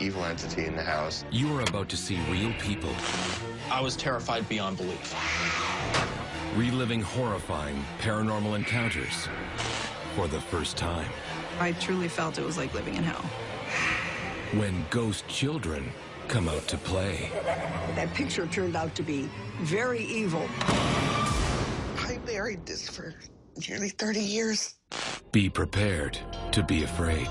evil entity in the house. You are about to see real people. I was terrified beyond belief. Reliving horrifying paranormal encounters for the first time. I truly felt it was like living in hell. When ghost children come out to play. That picture turned out to be very evil. I buried this for nearly 30 years. Be prepared to be afraid.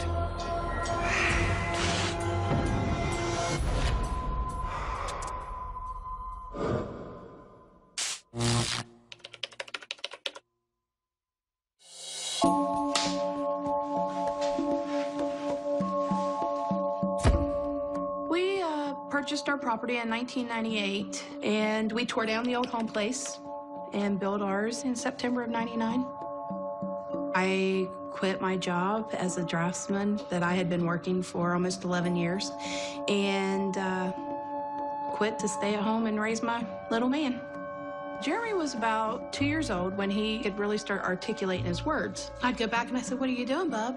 Purchased our property in 1998, and we tore down the old home place and built ours in September of '99. I quit my job as a draftsman that I had been working for almost 11 years and quit to stay at home and raise my little man. Jeremy was about 2 years old when he could really start articulating his words. I'd go back and I said, "What are you doing, bub?"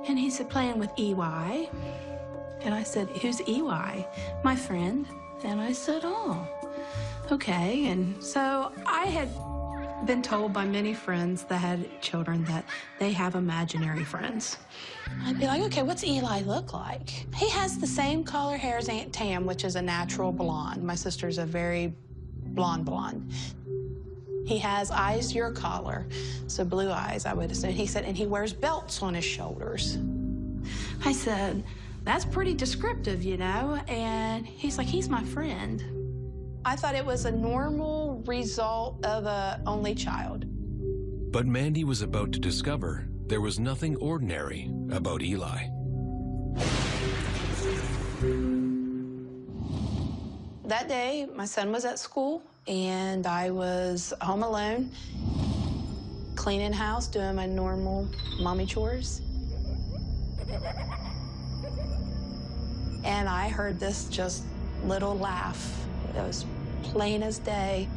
And he said, "Playing with EY." And I said, "Who's EY?" "My friend." And I said, "Oh, okay." And so I had been told by many friends that had children that they have imaginary friends. I'd be like, "Okay, what's Eli look like?" "He has the same color hair as Aunt Tam, which is a natural blonde. My sister's a very blonde. He has eyes your color, so blue eyes, I would assume." He said, "And he wears belts on his shoulders." I said, "That's pretty descriptive, you know?" And he's like, "He's my friend." I thought it was a normal result of an only child. But Mandy was about to discover there was nothing ordinary about Eli. That day, my son was at school, and I was home alone, cleaning house, doing my normal mommy chores. And I heard this just little laugh. It was plain as day.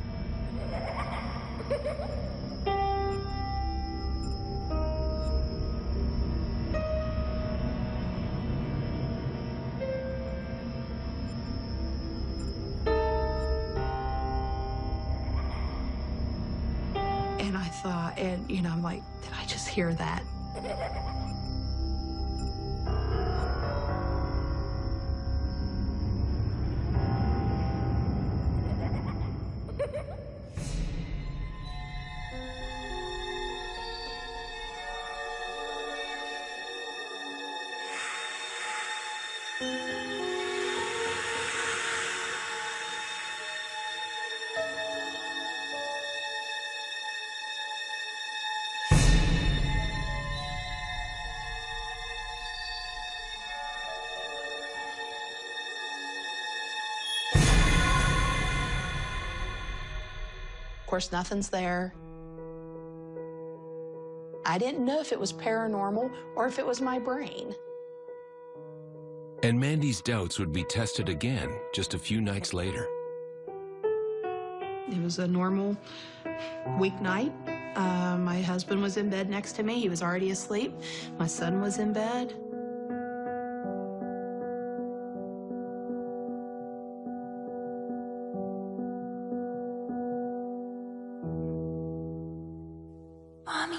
And I thought, and you know, I'm like, did I just hear that? Of course, nothing's there. I didn't know if it was paranormal or if it was my brain. And Mandy's doubts would be tested again just a few nights later. It was a normal weeknight. My husband was in bed next to me. He was already asleep. My son was in bed. "Mommy."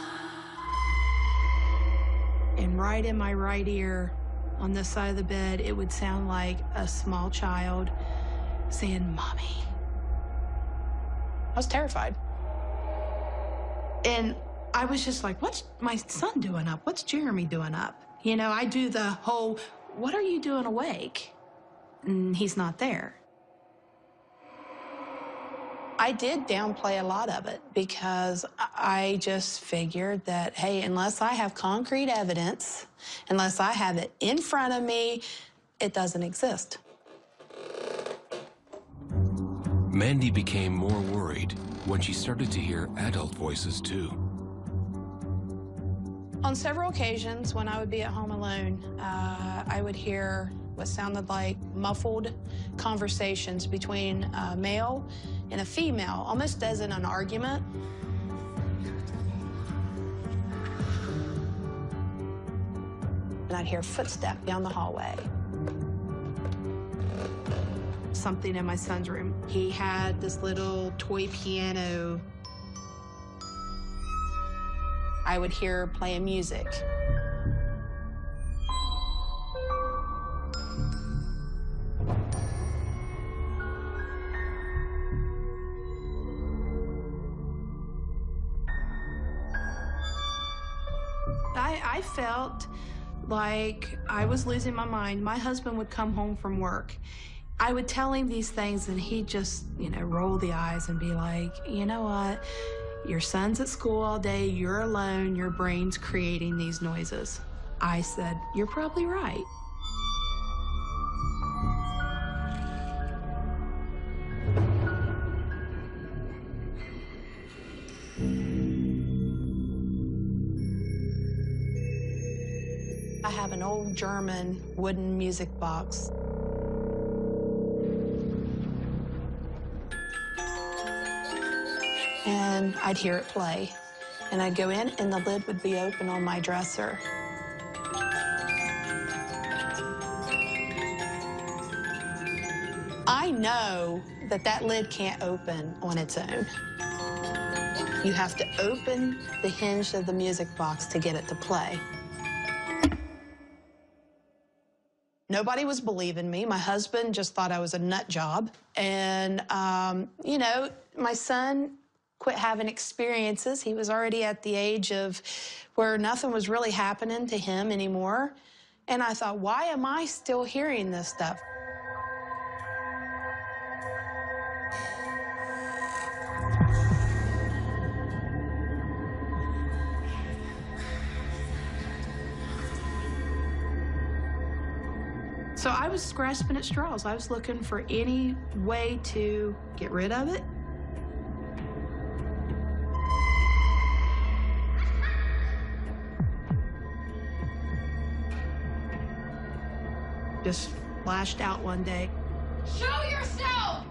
And right in my right ear, on this side of the bed, it would sound like a small child saying, "Mommy." I was terrified. And I was just like, what's my son doing up? What's Jeremy doing up? You know, I do the whole, what are you doing awake? And he's not there. I did downplay a lot of it because I just figured that, hey, unless I have concrete evidence, unless I have it in front of me, it doesn't exist. Mandy became more worried when she started to hear adult voices too. On several occasions when I would be at home alone, I would hear what sounded like muffled conversations between a male and a female, almost as in an argument. And I'd hear footsteps down the hallway. something in my son's room. He had this little toy piano. I would hear playing music. I felt like I was losing my mind. My husband would come home from work. I would tell him these things, and he'd just, roll the eyes and be like, you know what? Your son's at school all day, you're alone, your brain's creating these noises. I said, you're probably right. I have an old German wooden music box. And I'd hear it play. And I'd go in, and the lid would be open on my dresser. I know that that lid can't open on its own. You have to open the hinge of the music box to get it to play. Nobody was believing me. My husband just thought I was a nut job. And, my son quit having experiences. He was already at the age of where nothing was really happening to him anymore. And I thought, why am I still hearing this stuff? So I was grasping at straws. I was looking for any way to get rid of it. Just flashed out one day. Show yourself!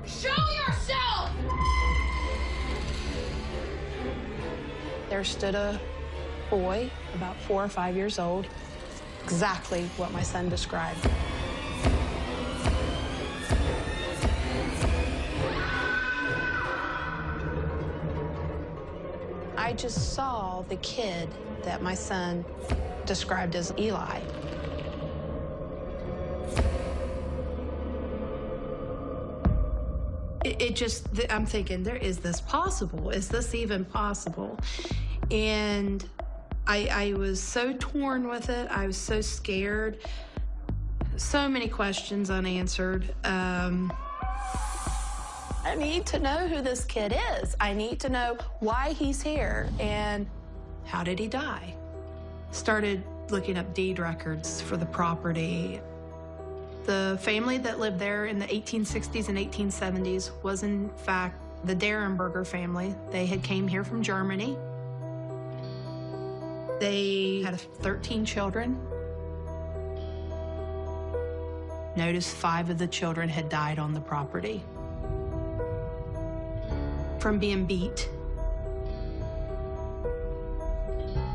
Show yourself! There stood a boy, about 4 or 5 years old, exactly what my son described. I just saw the kid that my son described as Eli. I'm thinking, is this possible? Is this even possible? And I was so torn with it. I was so scared. So many questions unanswered. I need to know who this kid is. I need to know why he's here and how did he die? Started looking up deed records for the property. The family that lived there in the 1860s and 1870s was, in fact, the Derenberger family. They had came here from Germany. They had 13 children. Noticed 5 of the children had died on the property from being beat.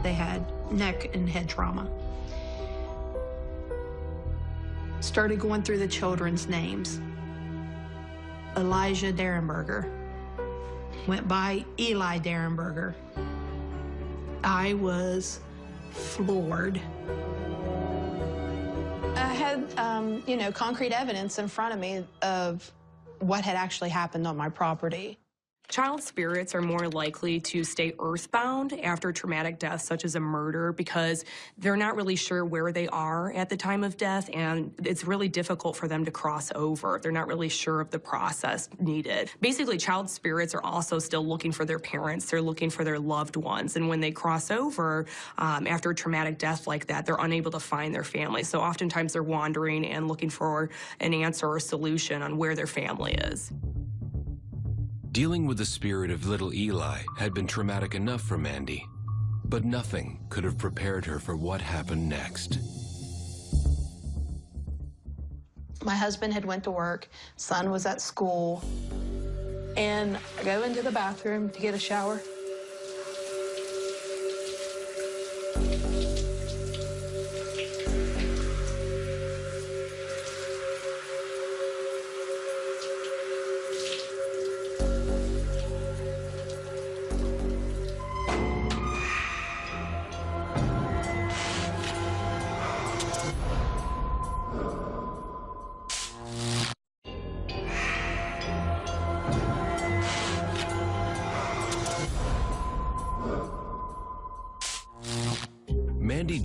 They had neck and head trauma. Started going through the children's names. Elijah Derenberger. Went by Eli Derenberger. I was floored. I had, concrete evidence in front of me of what had actually happened on my property. Child spirits are more likely to stay earthbound after traumatic death, such as a murder, because they're not really sure where they are at the time of death, and it's really difficult for them to cross over. They're not really sure of the process needed. Basically, child spirits are also still looking for their parents. They're looking for their loved ones, and when they cross over after a traumatic death like that, they're unable to find their family. So oftentimes they're wandering and looking for an answer or solution on where their family is. Dealing with the spirit of little Eli had been traumatic enough for Mandy, but nothing could have prepared her for what happened next. My husband had went to work, son was at school, and I go into the bathroom to get a shower.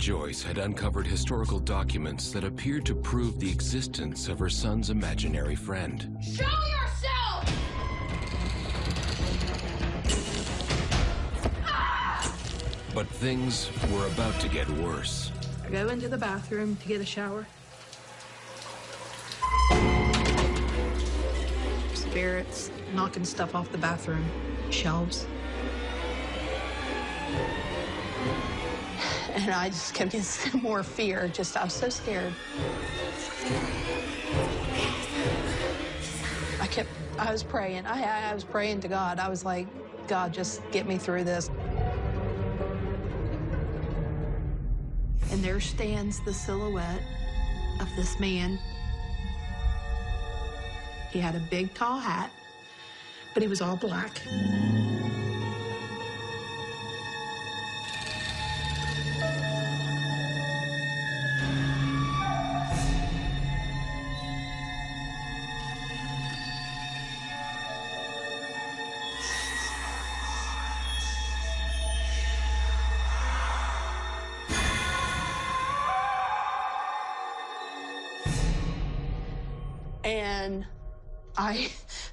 Joyce had uncovered historical documents that appeared to prove the existence of her son's imaginary friend. Show yourself! But things were about to get worse. I go into the bathroom to get a shower. Spirits knocking stuff off the bathroom shelves. And I just kept getting more fear. I was so scared. I was praying. I was praying to God. I was like, God, just get me through this. And there stands the silhouette of this man. He had a big, tall hat, but he was all black. And I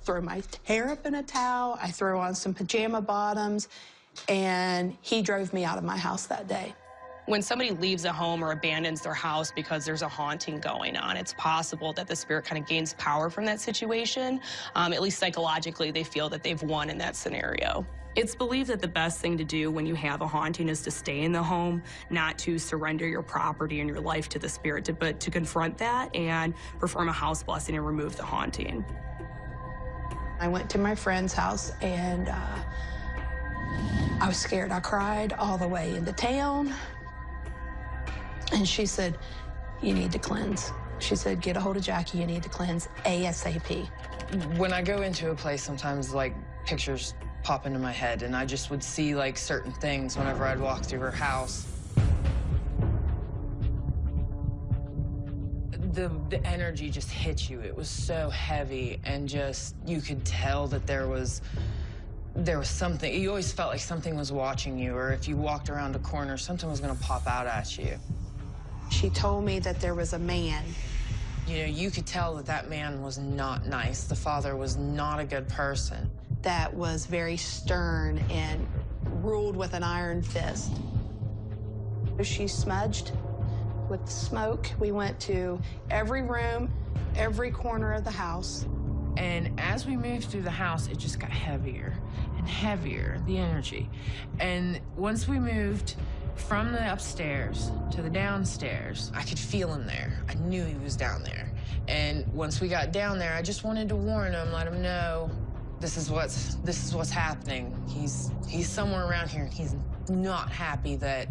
throw my hair up in a towel, I throw on some pajama bottoms, and he drove me out of my house that day. When somebody leaves a home or abandons their house because there's a haunting going on, it's possible that the spirit kind of gains power from that situation. At least psychologically, they feel that they've won in that scenario. It's believed that the best thing to do when you have a haunting is to stay in the home, not to surrender your property and your life to the spirit, but to confront that and perform a house blessing and remove the haunting. I went to my friend's house, and I was scared. I cried all the way into town. And she said, you need to cleanse. She said, get a hold of Jackie, you need to cleanse ASAP. When I go into a place, sometimes like pictures pop into my head, and I just would see like certain things whenever I'd walk through her house. The energy just hit you. It was so heavy, and just, you could tell that there was something. You always felt like something was watching you, or if you walked around a corner, something was gonna pop out at you. She told me that there was a man. You know, you could tell that that man was not nice. The father was not a good person. That was very stern and ruled with an iron fist. She smudged with smoke. We went to every room, every corner of the house. And as we moved through the house, it just got heavier and heavier, the energy. And once we moved from the upstairs to the downstairs, I could feel him there. I knew he was down there. And once we got down there, I just wanted to warn him, let him know this is what's happening. He's somewhere around here, and he's not happy, that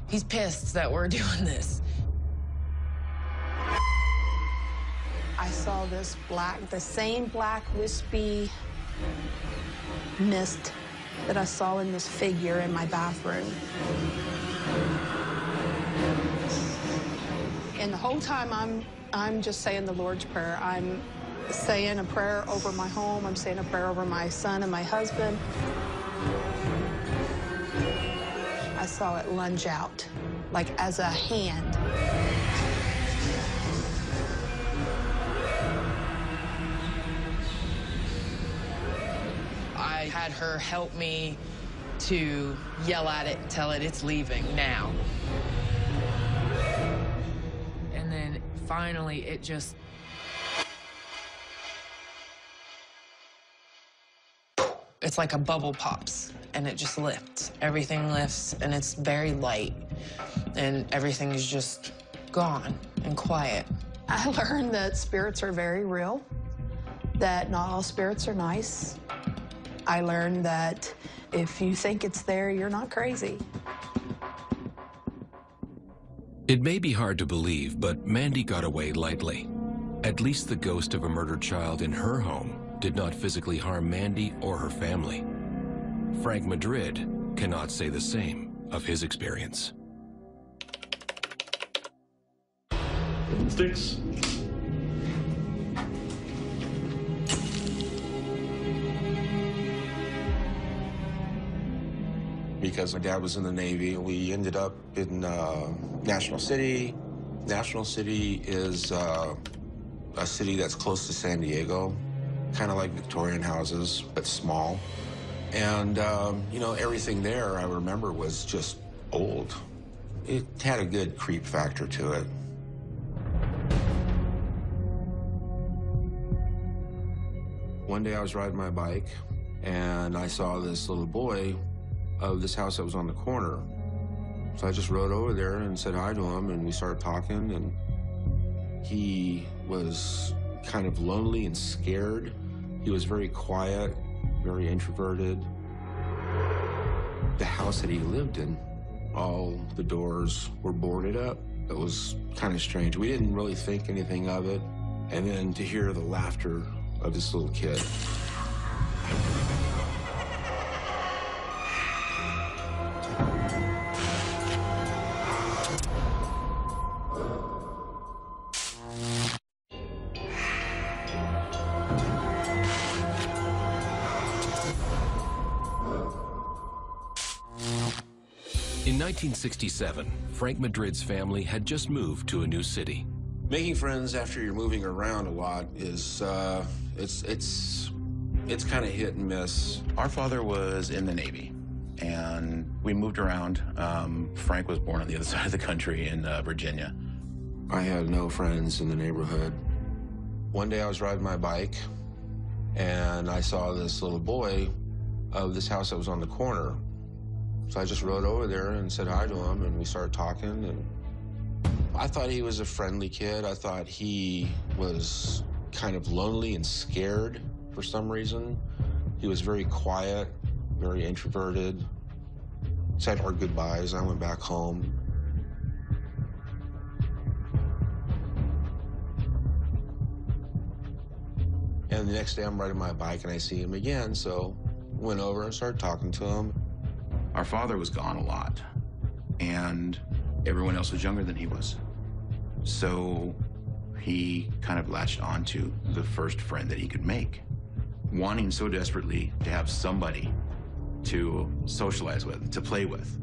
he's pissed that we're doing this. I saw this the same black wispy mist that I saw in this figure in my bathroom. And the whole time I'm just saying the Lord's Prayer. I'm saying a prayer over my home. I'm saying a prayer over my son and my husband. I saw it lunge out, like as a hand. I had her help me to yell at it and tell it it's leaving now. And then finally it just... It's like a bubble pops, and it just lifts. Everything lifts, and it's very light, and everything is just gone and quiet. I learned that spirits are very real, that not all spirits are nice. I learned that if you think it's there, you're not crazy. It may be hard to believe, but Mandy got away lightly. At least the ghost of a murdered child in her home did not physically harm Mandy or her family. Frank Madrid cannot say the same of his experience. Sticks. because my dad was in the Navy. We ended up in National City. National City is a city that's close to San Diego, kind of like Victorian houses, but small. And, you know, everything there I remember was just old. It had a good creep factor to it. One day I was riding my bike, and I saw this little boy of this house that was on the corner. So I just rode over there and said hi to him, and we started talking, and he was kind of lonely and scared. He was very quiet, very introverted. The house that he lived in, all the doors were boarded up. It was kind of strange. We didn't really think anything of it. And then to hear the laughter of this little kid. In 1967, Frank Madrid's family had just moved to a new city. Making friends after you're moving around a lot is, it's kind of hit and miss. Our father was in the Navy, and we moved around. Frank was born on the other side of the country in Virginia. I had no friends in the neighborhood. One day I was riding my bike, and I saw this little boy of this house that was on the corner. So I just rode over there and said hi to him, and we started talking, and I thought he was a friendly kid. I thought he was kind of lonely and scared for some reason. He was very quiet, very introverted. Said our goodbyes. I went back home. And the next day I'm riding my bike and I see him again, so went over and started talking to him. Our father was gone a lot, and everyone else was younger than he was. So he kind of latched onto the first friend that he could make, wanting so desperately to have somebody to socialize with, to play with.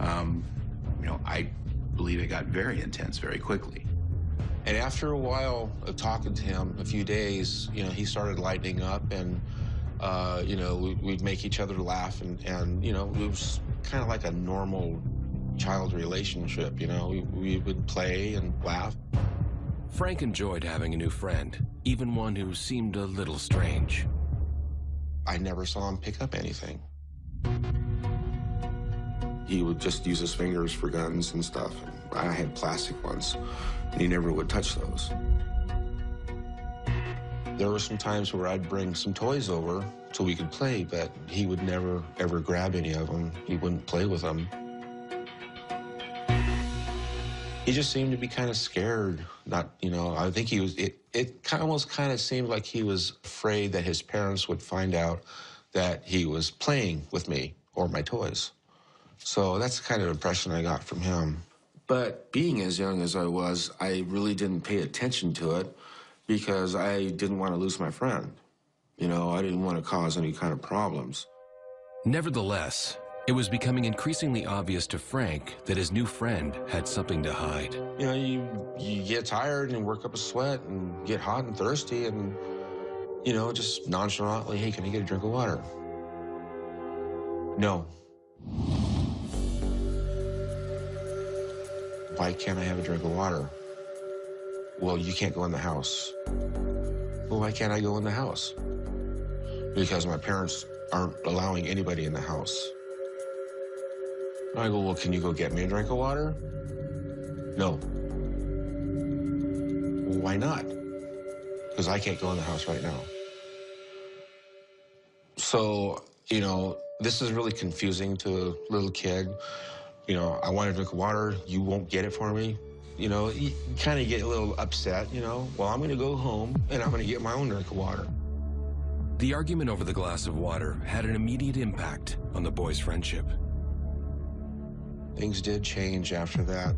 You know, I believe it got very intense very quickly. And after a while of talking to him, a few days, you know, he started lightening up, and you know, we'd make each other laugh, and you know, it was kind of like a normal child relationship, you know. We would play and laugh. Frank enjoyed having a new friend, even one who seemed a little strange. I never saw him pick up anything. He would just use his fingers for guns and stuff. I had plastic ones, and he never would touch those. There were some times where I'd bring some toys over so we could play, but he would never, ever grab any of them. He wouldn't play with them. He just seemed to be kind of scared. Not, you know, I think he was, it almost kind of seemed like he was afraid that his parents would find out that he was playing with me or my toys. So that's the kind of impression I got from him. But being as young as I was, I really didn't pay attention to it because I didn't want to lose my friend. You know, I didn't want to cause any kind of problems. Nevertheless, it was becoming increasingly obvious to Frank that his new friend had something to hide. You know, you get tired and work up a sweat and get hot and thirsty and, you know, just nonchalantly, hey, can I get a drink of water? No. Why can't I have a drink of water? Well, you can't go in the house. Well, why can't I go in the house? Because my parents aren't allowing anybody in the house. I go, well, can you go get me a drink of water? No. Well, why not? Because I can't go in the house right now. So, you know, this is really confusing to a little kid. You know, I want a drink of water, you won't get it for me. You know, you kind of get a little upset, you know. Well, I'm going to go home and I'm going to get my own drink of water. The argument over the glass of water had an immediate impact on the boys' friendship. Things did change after that.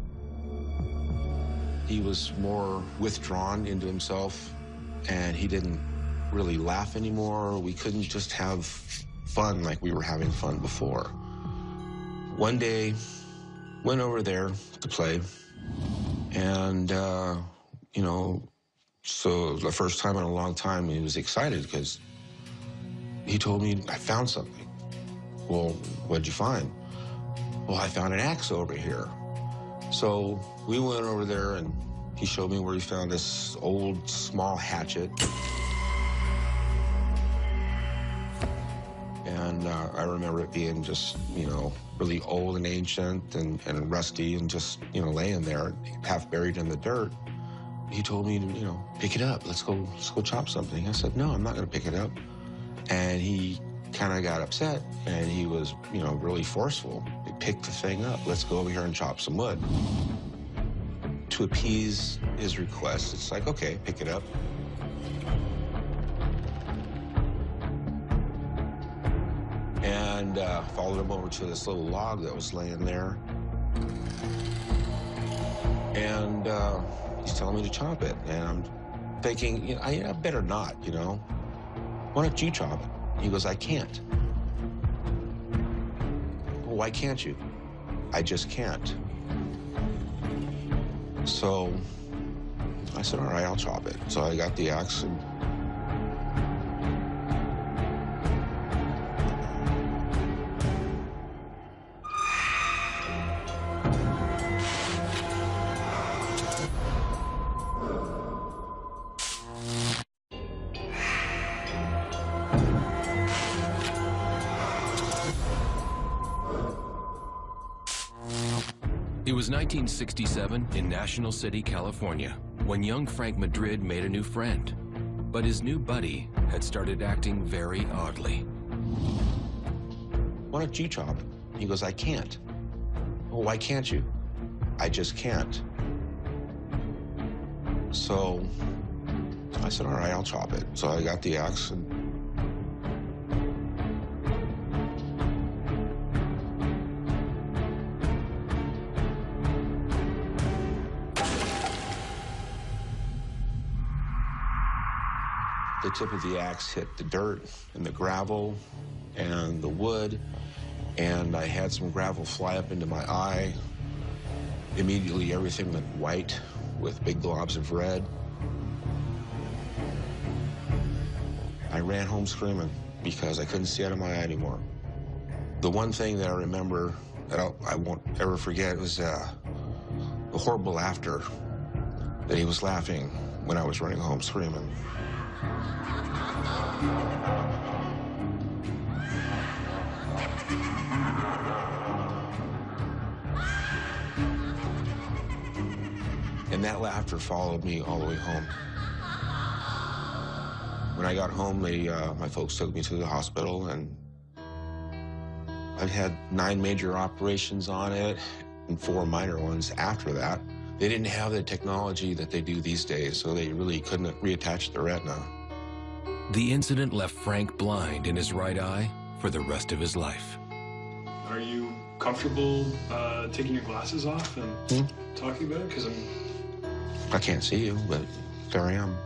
He was more withdrawn into himself, and he didn't really laugh anymore. We couldn't just have fun like we were having fun before. One day, went over there to play, and, you know, so the first time in a long time, he was excited because he told me, I found something. Well, what'd you find? Well, I found an axe over here. So we went over there, and he showed me where he found this old, small hatchet. And I remember it being just, you know, really old and ancient and rusty and just, you know, laying there, half buried in the dirt. He told me to, you know, pick it up. Let's go chop something. I said, no, I'm not going to pick it up. And he kind of got upset, and he was, you know, really forceful. He picked the thing up. Let's go over here and chop some wood. To appease his request, it's like, okay, pick it up. And followed him over to this little log that was laying there. And he's telling me to chop it. And I'm thinking, you know, I better not, you know. Why don't you chop it? He goes, I can't. Well, why can't you? I just can't. So I said, all right, I'll chop it. So I got the axe and It was 1967 in National City, California, when young Frank Madrid made a new friend. But his new buddy had started acting very oddly. Why don't you chop it? He goes, I can't. Well, why can't you? I just can't. So I said, all right, I'll chop it. So I got the axe and the tip of the axe hit the dirt and the gravel and the wood, and I had some gravel fly up into my eye. Immediately, everything went white with big globs of red. I ran home screaming because I couldn't see out of my eye anymore. The one thing that I remember that I won't ever forget was the horrible laughter that he was laughing when I was running home screaming. And that laughter followed me all the way home. When I got home, my folks took me to the hospital, and I've had 9 major operations on it and 4 minor ones after that. They didn't have the technology that they do these days, so they really couldn't reattach the retina. The incident left Frank blind in his right eye for the rest of his life. Are you comfortable taking your glasses off and talking about it? Because I can't see you, but there I am.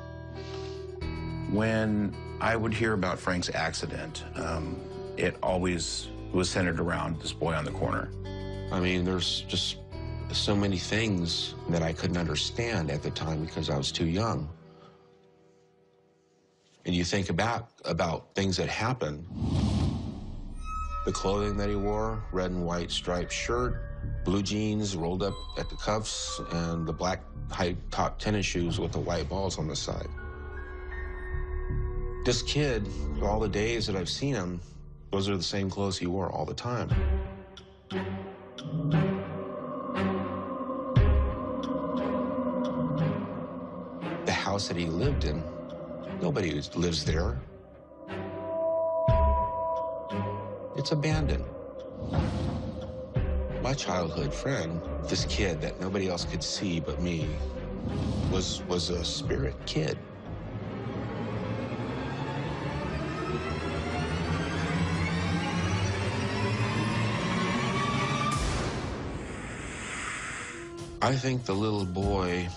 When I would hear about Frank's accident, it always was centered around this boy on the corner. I mean, there's just so many things that I couldn't understand at the time because I was too young. And you think about things that happened. The clothing that he wore, red and white striped shirt, blue jeans rolled up at the cuffs, and the black high-top tennis shoes with the white balls on the side. This kid, all the days that I've seen him, those are the same clothes he wore all the time. The house that he lived in, nobody lives there. It's abandoned. My childhood friend, this kid that nobody else could see but me, was a spirit kid. I think the little boy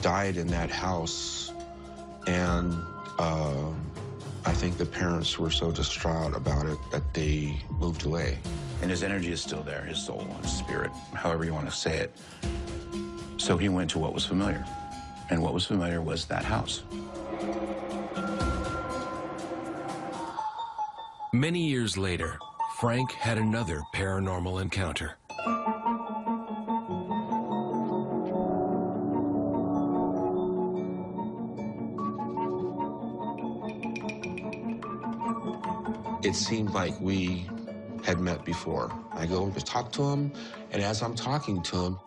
died in that house, and I think the parents were so distraught about it that they moved away. And his energy is still there, his soul, his spirit, however you want to say it. So he went to what was familiar. And what was familiar was that house. Many years later, Frank had another paranormal encounter. It seemed like we had met before. I go to talk to him, and as I'm talking to him,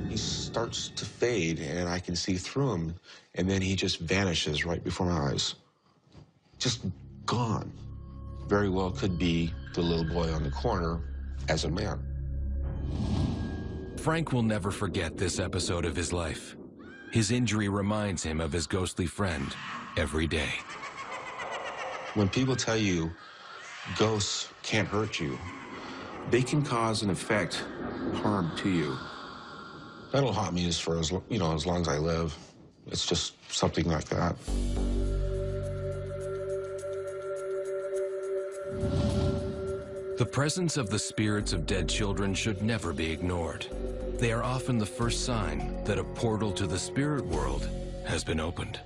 he starts to fade, and I can see through him, and then he just vanishes right before my eyes. Just gone. Very well could be the little boy on the corner as a man. Frank will never forget this episode of his life. His injury reminds him of his ghostly friend every day. When people tell you ghosts can't hurt you, they can cause and effect harm to you. That'll haunt me for as long as I live. It's just something like that. The presence of the spirits of dead children should never be ignored. They are often the first sign that a portal to the spirit world has been opened.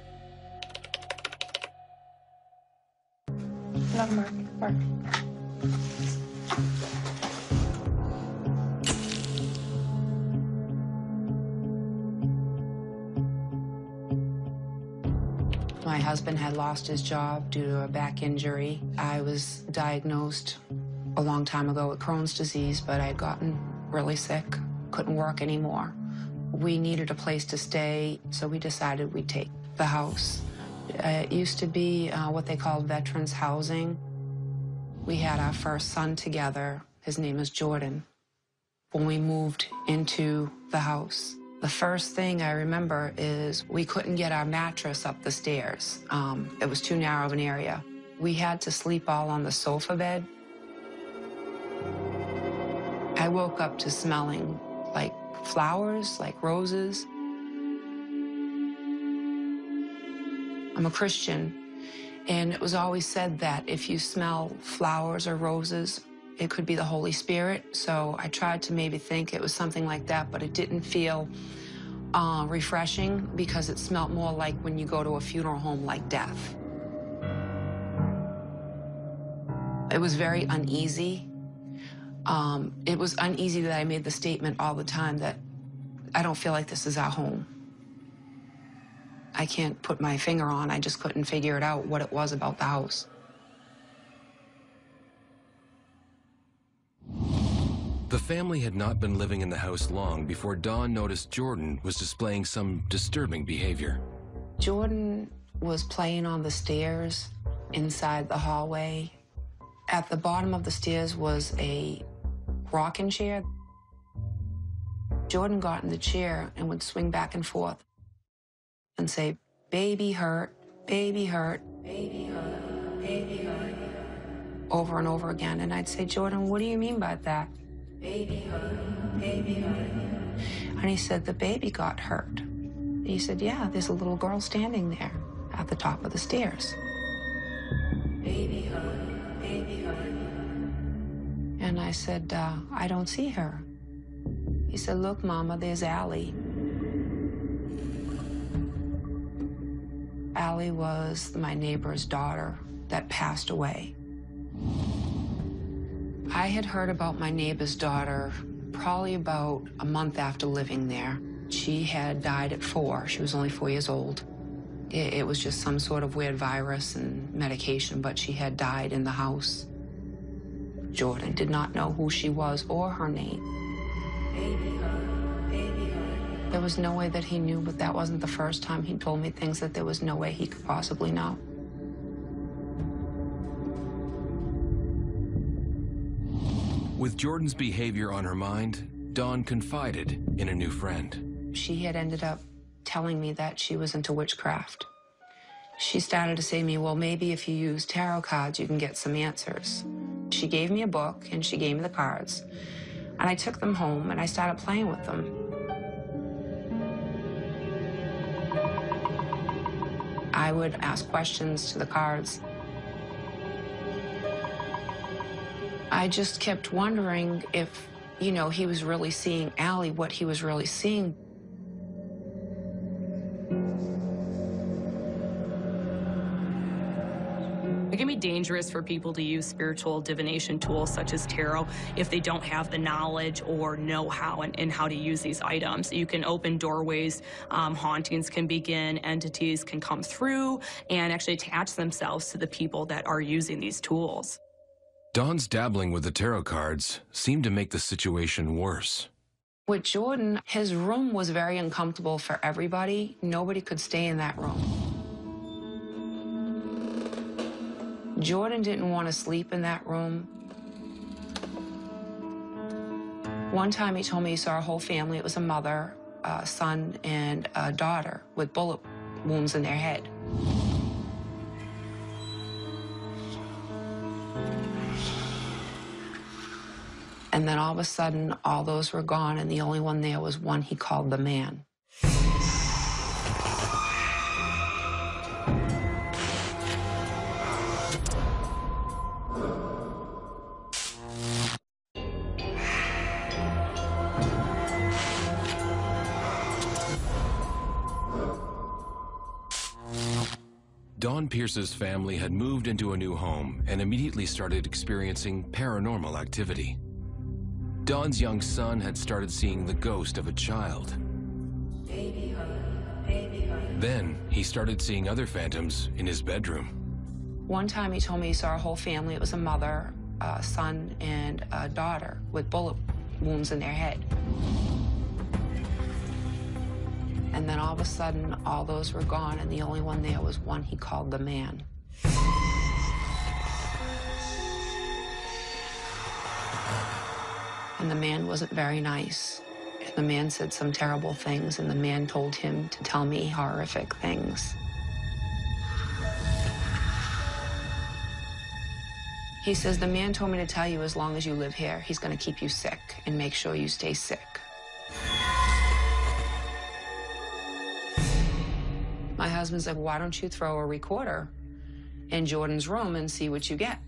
No, Mark. My husband had lost his job due to a back injury. I was diagnosed a long time ago with Crohn's disease, but I had gotten really sick, couldn't work anymore. We needed a place to stay, so we decided we'd take the house. It used to be what they called veterans housing. We had our first son together. His name is Jordan. When we moved into the house, the first thing I remember is we couldn't get our mattress up the stairs. It was too narrow of an area. We had to sleep all on the sofa bed. I woke up to smelling like flowers, like roses. I'm a Christian, and it was always said that if you smell flowers or roses, it could be the Holy Spirit. So I tried to maybe think it was something like that, but it didn't feel refreshing because it smelled more like when you go to a funeral home, like death. It was very uneasy. It was uneasy that I made the statement all the time that I don't feel like this is our home. I can't put my finger on. I just couldn't figure it out what it was about the house. The family had not been living in the house long before Dawn noticed Jordan was displaying some disturbing behavior. Jordan was playing on the stairs inside the hallway. At the bottom of the stairs was a rocking chair. Jordan got in the chair and would swing back and forth and say, "Baby hurt, baby hurt, baby hurt, baby hurt," over and over again. And I'd say, "Jordan, what do you mean by that?" "Baby hurt, baby hurt." And he said, "The baby got hurt." He said, "Yeah, there's a little girl standing there at the top of the stairs." "Baby hurt, baby hurt." And I said, "I don't see her." He said, "Look, Mama, there's Allie." Allie was my neighbor's daughter that passed away. I had heard about my neighbor's daughter probably about a month after living there. She had died at 4. She was only 4 years old. It was just some sort of weird virus and medication, but she had died in the house. Jordan did not know who she was or her name. Baby hurt, baby hurt. There was no way that he knew, but that wasn't the first time he told me things that there was no way he could possibly know. With Jordan's behavior on her mind, Dawn confided in a new friend. She had ended up telling me that she was into witchcraft. She started to say to me, "Well, maybe if you use tarot cards, you can get some answers." She gave me a book and she gave me the cards. And I took them home and I started playing with them. I would ask questions to the cards I just kept wondering if, you know, he was really seeing Allie, what he was really seeing. It can be dangerous for people to use spiritual divination tools such as tarot if they don't have the knowledge or know-how and how to use these items. You can open doorways, hauntings can begin, entities can come through and actually attach themselves to the people that are using these tools. Dawn's dabbling with the tarot cards seemed to make the situation worse. With Jordan, his room was very uncomfortable for everybody. Nobody could stay in that room. Jordan didn't want to sleep in that room. One time he told me he saw a whole family. It was a mother, a son, and a daughter with bullet wounds in their head. And then all of a sudden, all those were gone, and the only one there was one he called the man. Dawn Pierce's family had moved into a new home and immediately started experiencing paranormal activity. Dawn's young son had started seeing the ghost of a child. Then he started seeing other phantoms in his bedroom. One time he told me he saw a whole family. It was a mother, a son, and a daughter with bullet wounds in their head. And then all of a sudden, all those were gone, and the only one there was one he called the man. And the man wasn't very nice. And the man said some terrible things, and the man told him to tell me horrific things. He says, the man told me to tell you as long as you live here, he's going to keep you sick and make sure you stay sick. My husband's like, why don't you throw a recorder in Jordan's room and see what you get?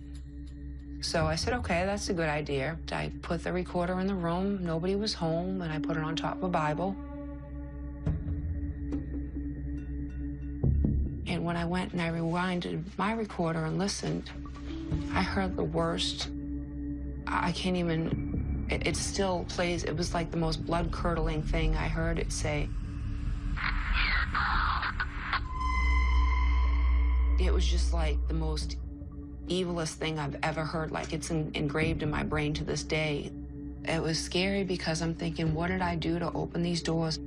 So I said, okay, that's a good idea. I put the recorder in the room, nobody was home, and I put it on top of a Bible. And when I went and I rewinded my recorder and listened, I heard the worst. I can't even, it still plays. It was like the most blood-curdling thing. I heard it say, it was just like the most evilest thing I've ever heard. Like, it's engraved in my brain to this day. It was scary because I'm thinking, what did I do to open these doors?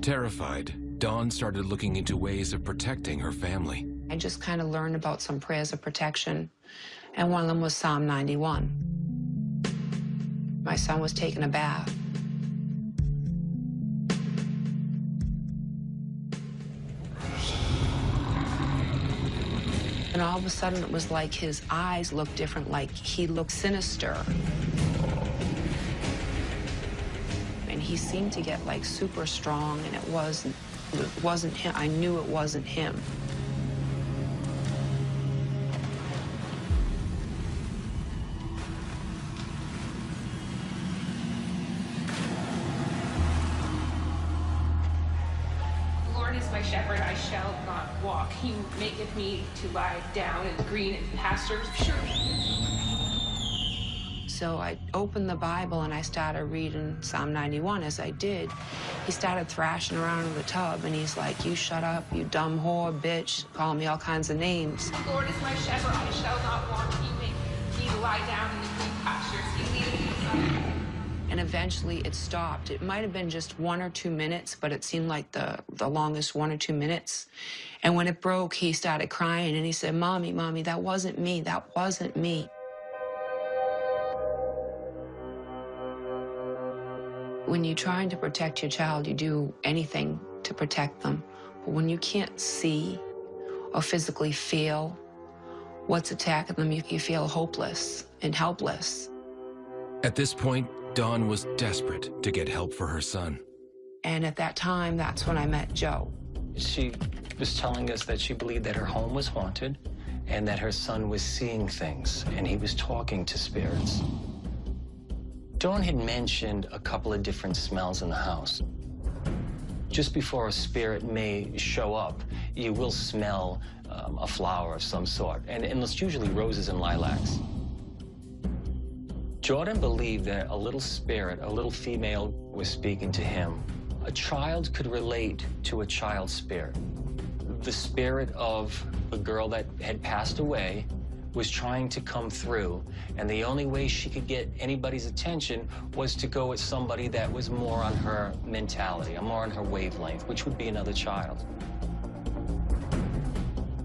Terrified, Dawn started looking into ways of protecting her family. I just kind of learned about some prayers of protection, and one of them was Psalm 91. My son was taking a bath. And all of a sudden, it was like his eyes looked different, like he looked sinister. And he seemed to get like super strong, and it wasn't him. I knew it wasn't him. My shepherd, I shall not walk. He maketh me to lie down in green pastures. Sure. So I opened the Bible and I started reading Psalm 91. As I did, he started thrashing around in the tub, and he's like, you shut up, you dumb whore, bitch, calling me all kinds of names. The Lord is my shepherd, I shall not want. He maketh me to lie down in the green pastures. He leadeth me beside. And eventually it stopped. It might have been just 1 or 2 minutes, but it seemed like the longest 1 or 2 minutes. And when it broke, he started crying, and he said, Mommy, Mommy, that wasn't me. That wasn't me. When you're trying to protect your child, you do anything to protect them. But when you can't see or physically feel what's attacking them, you feel hopeless and helpless. At this point, Dawn was desperate to get help for her son. And at that time, that's when I met Joe. She was telling us that she believed that her home was haunted and that her son was seeing things, and he was talking to spirits. Dawn had mentioned a couple of different smells in the house. Just before a spirit may show up, you will smell a flower of some sort, and it's usually roses and lilacs. Jordan believed that a little spirit, a little female, was speaking to him. A child could relate to a child's spirit. The spirit of a girl that had passed away was trying to come through, and the only way she could get anybody's attention was to go with somebody that was more on her mentality, more on her wavelength, which would be another child.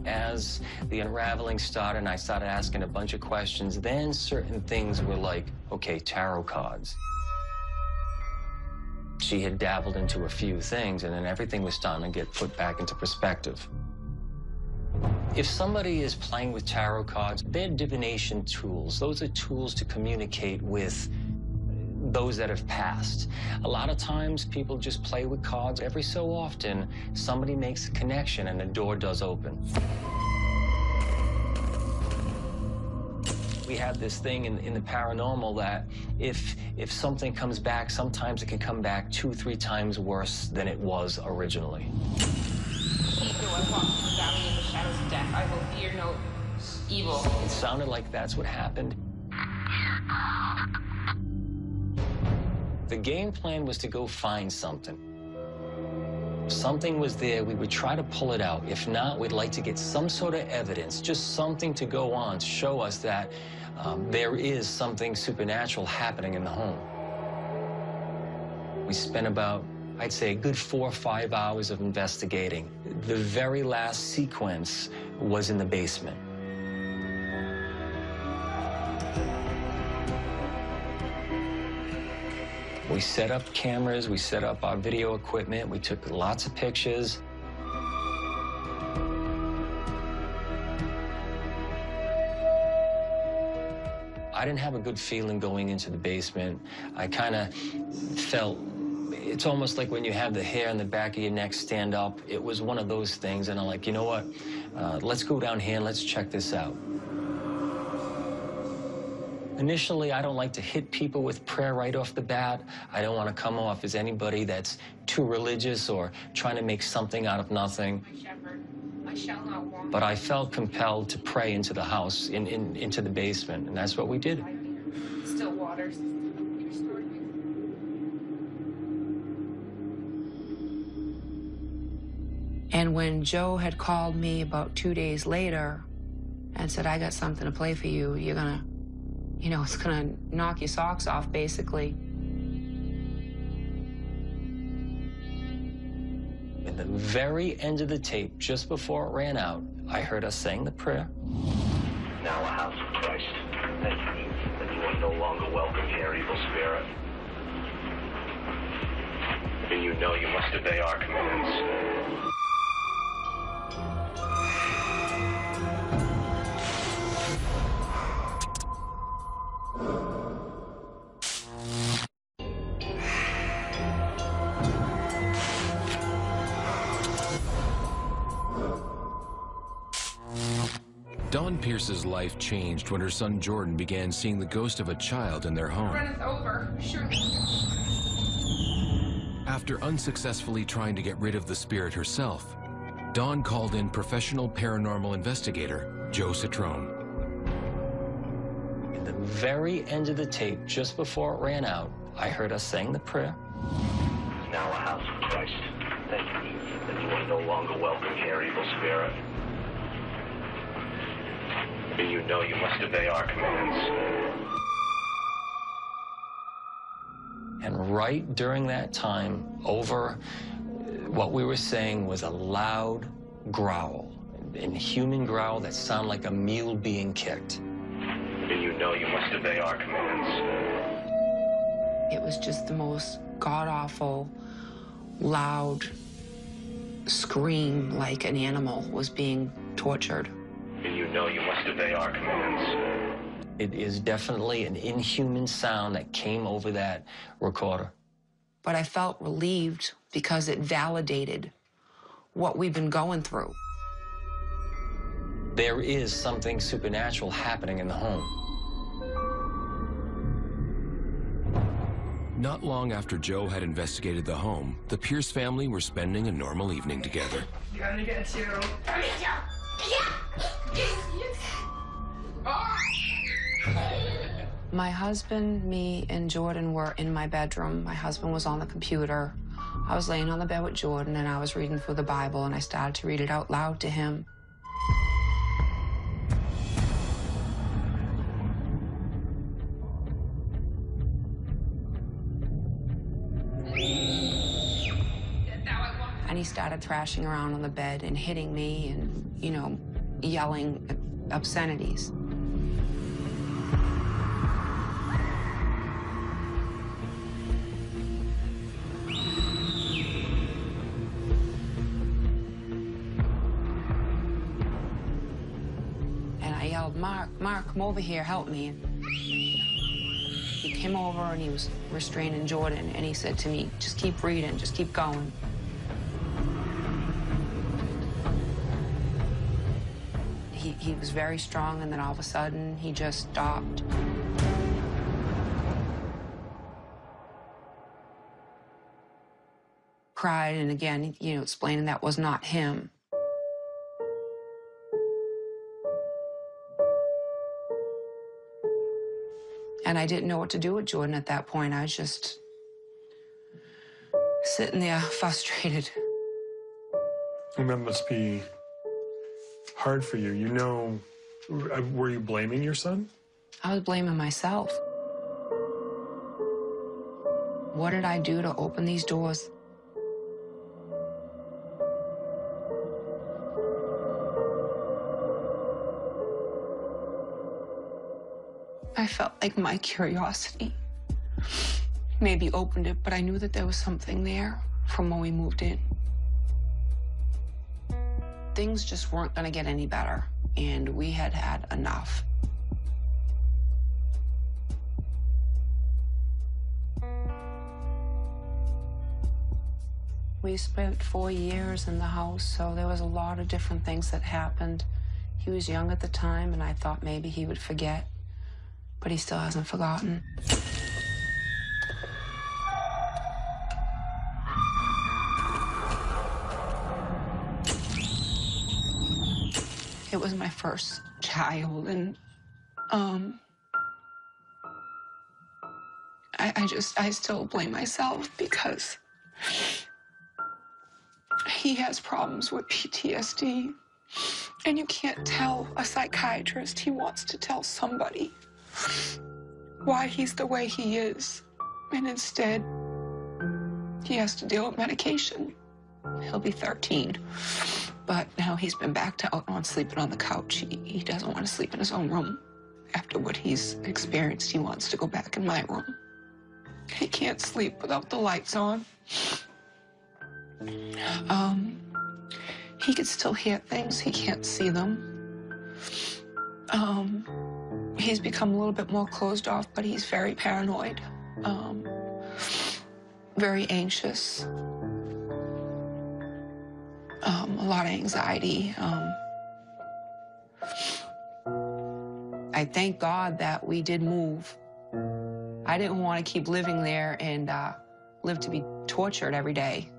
As the unraveling started and I started asking a bunch of questions, then certain things were like, okay, tarot cards. She had dabbled into a few things, and then everything was starting to get put back into perspective. If somebody is playing with tarot cards, they're divination tools. Those are tools to communicate with those that have passed. A lot of times, people just play with cards. Every so often, somebody makes a connection and the door does open. We have this thing in the paranormal that if something comes back, sometimes it can come back 2-3 times worse than it was originally. Though I walk through the valley of the shadows of death, I will fear no evil. It sounded like that's what happened. The game plan was to go find something. If something was there, we would try to pull it out. If not, we'd like to get some sort of evidence, just something to go on to show us that there is something supernatural happening in the home. We spent about, I'd say, a good 4 or 5 hours of investigating. The very last sequence was in the basement. We set up cameras, we set up our video equipment, we took lots of pictures. I didn't have a good feeling going into the basement. I kind of felt, it's almost like when you have the hair on the back of your neck stand up. It was one of those things, and I'm like, you know what? Let's go down here and let's check this out. Initially, I don't like to hit people with prayer right off the bat. I don't want to come off as anybody that's too religious or trying to make something out of nothing. My shepherd, I shall not want. But I felt compelled to pray into the house, into the basement, and that's what we did. Still waters. And when Joe had called me about 2 days later and said, I got something to play for you, you're gonna, you know, it's gonna knock your socks off, basically. At the very end of the tape, just before it ran out, I heard us saying the prayer. Now a house of Christ, thank you that you are no longer welcome here, evil spirit. And you know you must obey our commands. Dawn Pierce's life changed when her son Jordan began seeing the ghost of a child in their home. Runneth over, surely. After unsuccessfully trying to get rid of the spirit herself, Dawn called in professional paranormal investigator Joe Citrone. At the very end of the tape, just before it ran out, I heard us saying the prayer. Now a house of Christ, thank you that you are no longer welcome here, evil spirit. And you know you must obey our commands. And right during that time, over what we were saying was a loud growl, a human growl that sounded like a mule being kicked. And you know you must obey our commands. It was just the most god-awful, loud scream like an animal was being tortured. And you know you must obey our commands. It is definitely an inhuman sound that came over that recorder. But I felt relieved because it validated what we've been going through. There is something supernatural happening in the home. Not long after Joe had investigated the home, the Pierce family were spending a normal evening together. Gonna get you. My husband, me, and Jordan were in my bedroom. My husband was on the computer. I was laying on the bed with Jordan, and I was reading through the Bible, and I started to read it out loud to him. And he started thrashing around on the bed and hitting me and, you know, yelling obscenities. And I yelled, Mark, come over here, help me. And he came over and he was restraining Jordan, and he said to me, just keep reading, just keep going. He was very strong, and then all of a sudden, he just stopped. Cried, and again, you know, explaining that was not him. And I didn't know what to do with Jordan at that point. I was just sitting there frustrated. And that must be hard for you. You know, were you blaming your son? I was blaming myself. What did I do to open these doors? I felt like my curiosity maybe opened it, but I knew that there was something there from when we moved in. Things just weren't going to get any better, and we had had enough. We spent 4 years in the house, so there was a lot of different things that happened. He was young at the time, and I thought maybe he would forget, but he still hasn't forgotten. It was my first child, and I still blame myself because he has problems with PTSD, and you can't tell a psychiatrist. He wants to tell somebody why he's the way he is, and instead he has to deal with medication. He'll be 13. But now he's been backed out on sleeping on the couch. He doesn't want to sleep in his own room. After what he's experienced, he wants to go back in my room. He can't sleep without the lights on. He can still hear things. He can't see them. He's become a little bit more closed off, but he's very paranoid, very anxious. A lot of anxiety. I thank God that we did move. I didn't want to keep living there and live to be tortured every day.